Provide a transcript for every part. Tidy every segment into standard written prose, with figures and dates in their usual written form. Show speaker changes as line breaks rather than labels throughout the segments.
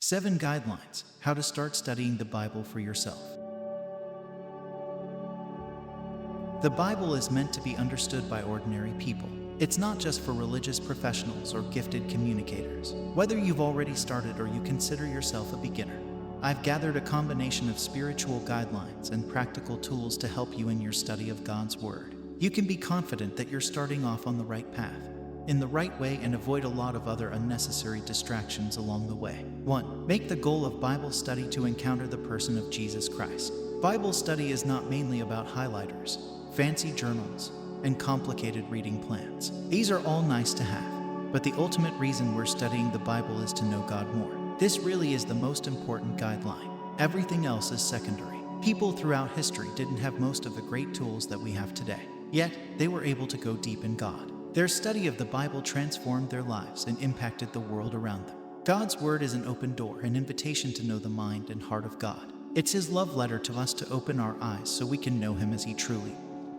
7 Guidelines: How to Start Studying the Bible for Yourself. The Bible is meant to be understood by ordinary people. It's not just for religious professionals or gifted communicators. Whether you've already started or you consider yourself a beginner, I've gathered a combination of spiritual guidelines and practical tools to help you in your study of God's Word. You can be confident that you're starting off on the right path, in the right way, and avoid a lot of other unnecessary distractions along the way. 1. Make the goal of Bible study to encounter the person of Jesus Christ. Bible study is not mainly about highlighters, fancy journals, and complicated reading plans. These are all nice to have, but the ultimate reason we're studying the Bible is to know God more. This really is the most important guideline. Everything else is secondary. People throughout history didn't have most of the great tools that we have today, yet they were able to go deep in God. Their study of the Bible transformed their lives and impacted the world around them. God's Word is an open door, an invitation to know the mind and heart of God. It's His love letter to us to open our eyes so we can know Him as He truly is.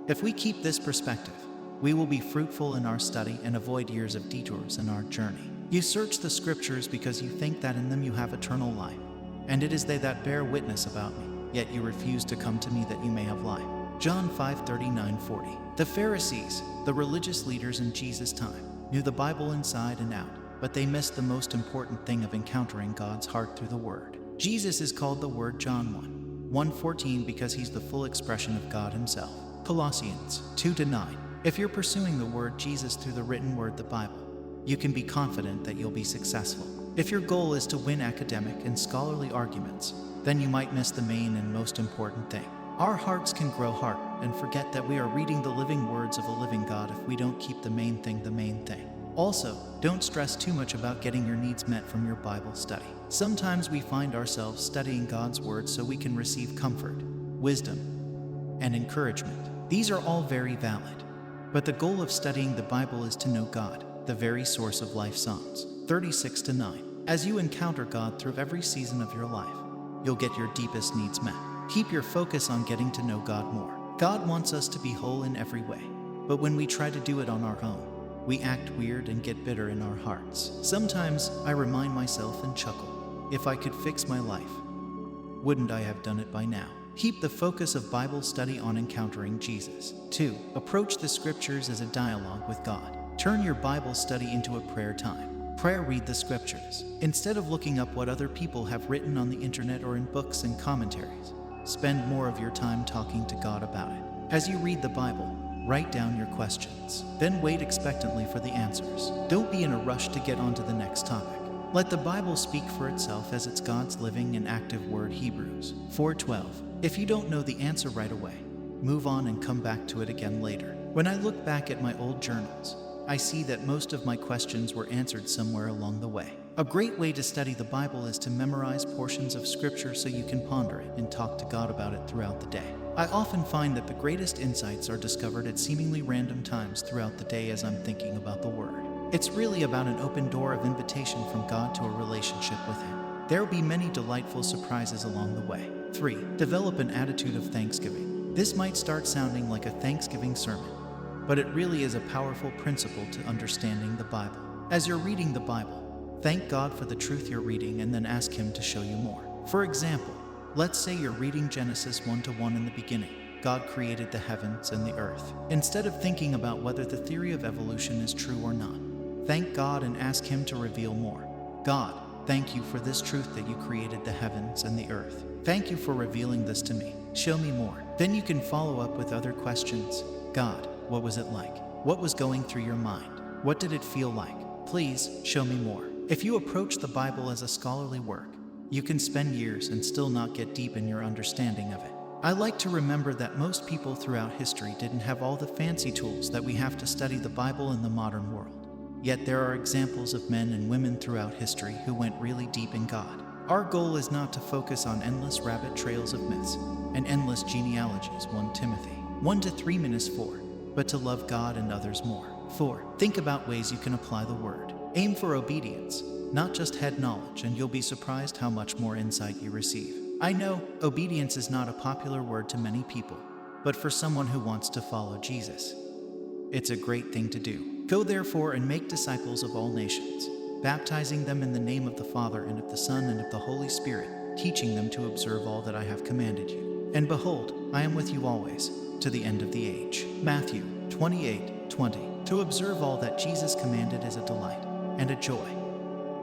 If we keep this perspective, we will be fruitful in our study and avoid years of detours in our journey. You search the Scriptures because you think that in them you have eternal life, and it is they that bear witness about me, yet you refuse to come to me that you may have life. John 5:39-40. The Pharisees, the religious leaders in Jesus' time, knew the Bible inside and out, but they missed the most important thing of encountering God's heart through the Word. Jesus is called the Word, John 1:14, because He's the full expression of God Himself. Colossians 2:9. If you're pursuing the Word Jesus through the written Word, the Bible, you can be confident that you'll be successful. If your goal is to win academic and scholarly arguments, then you might miss the main and most important thing. Our hearts can grow hard and forget that we are reading the living words of a living God if we don't keep the main thing the main thing. Also, don't stress too much about getting your needs met from your Bible study. Sometimes we find ourselves studying God's Word so we can receive comfort, wisdom, and encouragement. These are all very valid. But the goal of studying the Bible is to know God, the very source of life. Psalms 36:9. As you encounter God through every season of your life, you'll get your deepest needs met. Keep your focus on getting to know God more. God wants us to be whole in every way, but when we try to do it on our own, we act weird and get bitter in our hearts. Sometimes I remind myself and chuckle, if I could fix my life, wouldn't I have done it by now? Keep the focus of Bible study on encountering Jesus. 2. Approach the Scriptures as a dialogue with God. Turn your Bible study into a prayer time. Read the Scriptures. Instead of looking up what other people have written on the internet or in books and commentaries, spend more of your time talking to God about it. As you read the Bible, write down your questions. Then wait expectantly for the answers. Don't be in a rush to get on to the next topic. Let the Bible speak for itself as it's God's living and active word. Hebrews 4:12. If you don't know the answer right away, move on and come back to it again later. When I look back at my old journals, I see that most of my questions were answered somewhere along the way. A great way to study the Bible is to memorize portions of Scripture so you can ponder it and talk to God about it throughout the day. I often find that the greatest insights are discovered at seemingly random times throughout the day as I'm thinking about the Word. It's really about an open door of invitation from God to a relationship with Him. There will be many delightful surprises along the way. 3. Develop an attitude of thanksgiving. This might start sounding like a Thanksgiving sermon, but it really is a powerful principle to understanding the Bible. As you're reading the Bible, thank God for the truth you're reading and then ask Him to show you more. For example, let's say you're reading Genesis 1:1. In the beginning, God created the heavens and the earth. Instead of thinking about whether the theory of evolution is true or not, thank God and ask Him to reveal more. God, thank you for this truth that you created the heavens and the earth. Thank you for revealing this to me. Show me more. Then you can follow up with other questions. God, what was it like? What was going through your mind? What did it feel like? Please, show me more. If you approach the Bible as a scholarly work, you can spend years and still not get deep in your understanding of it. I like to remember that most people throughout history didn't have all the fancy tools that we have to study the Bible in the modern world. Yet there are examples of men and women throughout history who went really deep in God. Our goal is not to focus on endless rabbit trails of myths and endless genealogies. 1 Timothy 1-3-4. But to love God and others more. 4. Think about ways you can apply the Word. Aim for obedience, not just head knowledge, and you'll be surprised how much more insight you receive. I know obedience is not a popular word to many people, but for someone who wants to follow Jesus, it's a great thing to do. Go therefore and make disciples of all nations, baptizing them in the name of the Father and of the Son and of the Holy Spirit, teaching them to observe all that I have commanded you. And behold, I am with you always, to the end of the age. Matthew 28:20. To observe all that Jesus commanded is a delight and a joy,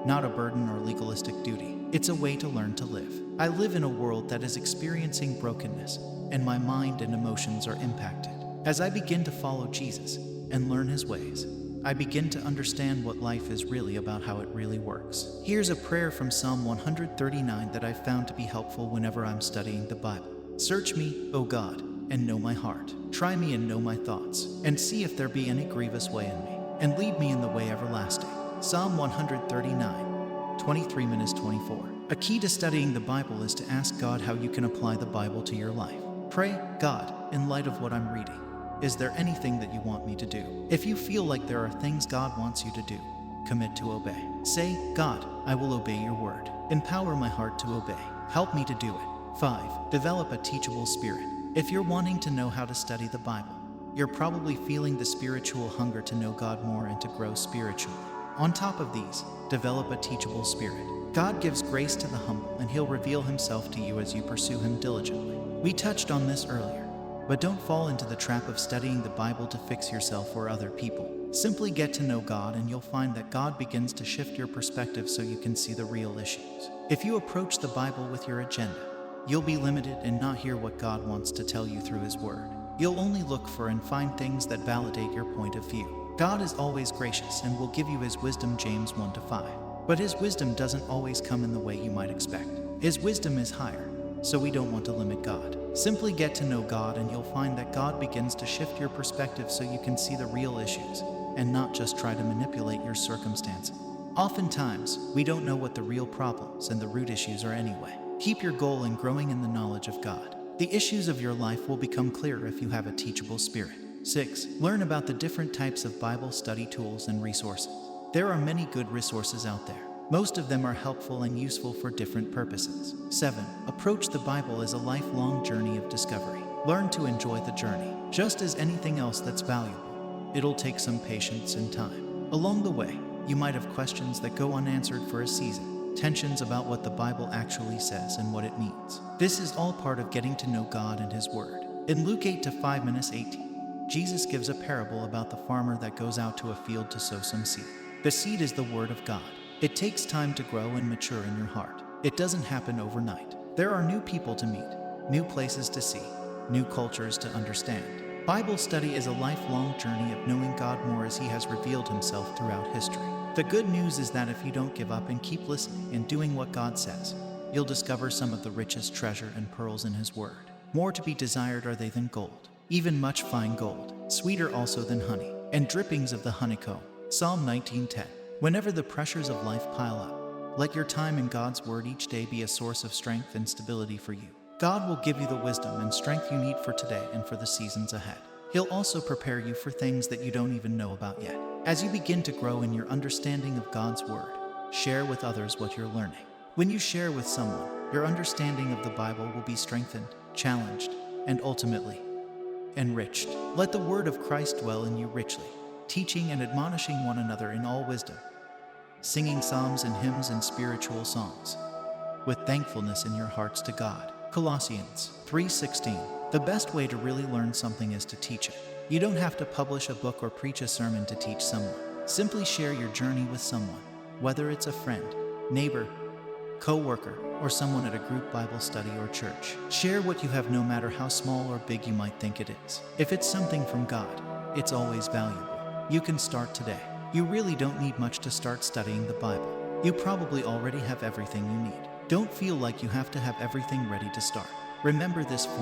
not a burden or legalistic duty. It's a way to learn to live. I live in a world that is experiencing brokenness, and my mind and emotions are impacted. As I begin to follow Jesus and learn his ways, I begin to understand what life is really about, how it really works. Here's a prayer from Psalm 139 that I've found to be helpful whenever I'm studying the Bible. Search me, O God, and know my heart. Try me and know my thoughts, and see if there be any grievous way in me, and lead me in the way everlasting. Psalm 139, 23:24. A key to studying the Bible is to ask God how you can apply the Bible to your life. Pray, God, in light of what I'm reading, is there anything that you want me to do? If you feel like there are things God wants you to do, commit to obey. Say, God, I will obey your word. Empower my heart to obey. Help me to do it. 5. Develop a teachable spirit. If you're wanting to know how to study the Bible, you're probably feeling the spiritual hunger to know God more and to grow spiritually. On top of these, develop a teachable spirit. God gives grace to the humble, and he'll reveal himself to you as you pursue him diligently. We touched on this earlier, but don't fall into the trap of studying the Bible to fix yourself or other people. Simply get to know God, and you'll find that God begins to shift your perspective so you can see the real issues. If you approach the Bible with your agenda, you'll be limited and not hear what God wants to tell you through his word. You'll only look for and find things that validate your point of view. God is always gracious and will give you his wisdom, James 1-5. But his wisdom doesn't always come in the way you might expect. His wisdom is higher, so we don't want to limit God. Simply get to know God, and you'll find that God begins to shift your perspective so you can see the real issues and not just try to manipulate your circumstances. Oftentimes, we don't know what the real problems and the root issues are anyway. Keep your goal in growing in the knowledge of God. The issues of your life will become clearer if you have a teachable spirit. 6. Learn about the different types of Bible study tools and resources. There are many good resources out there. Most of them are helpful and useful for different purposes. 7. Approach the Bible as a lifelong journey of discovery. Learn to enjoy the journey. Just as anything else that's valuable, it'll take some patience and time. Along the way, you might have questions that go unanswered for a season, tensions about what the Bible actually says and what it means. This is all part of getting to know God and his word. In Luke 8-5-18, Jesus gives a parable about the farmer that goes out to a field to sow some seed. The seed is the word of God. It takes time to grow and mature in your heart. It doesn't happen overnight. There are new people to meet, new places to see, new cultures to understand. Bible study is a lifelong journey of knowing God more as he has revealed himself throughout history. The good news is that if you don't give up and keep listening and doing what God says, you'll discover some of the richest treasure and pearls in his word. More to be desired are they than gold, even much fine gold, sweeter also than honey, and drippings of the honeycomb. Psalm 19:10. Whenever the pressures of life pile up, let your time in God's word each day be a source of strength and stability for you. God will give you the wisdom and strength you need for today and for the seasons ahead. He'll also prepare you for things that you don't even know about yet. As you begin to grow in your understanding of God's word, share with others what you're learning. When you share with someone, your understanding of the Bible will be strengthened, challenged, and ultimately enriched. Let the word of Christ dwell in you richly, teaching and admonishing one another in all wisdom, singing psalms and hymns and spiritual songs, with thankfulness in your hearts to God. Colossians 3:16. The best way to really learn something is to teach it. You don't have to publish a book or preach a sermon to teach someone. Simply share your journey with someone, whether it's a friend, neighbor, co-worker, or someone at a group Bible study or church. Share what you have, no matter how small or big you might think it is. If it's something from God, it's always valuable. You can start today. You really don't need much to start studying the Bible. You probably already have everything you need. Don't feel like you have to have everything ready to start. Remember this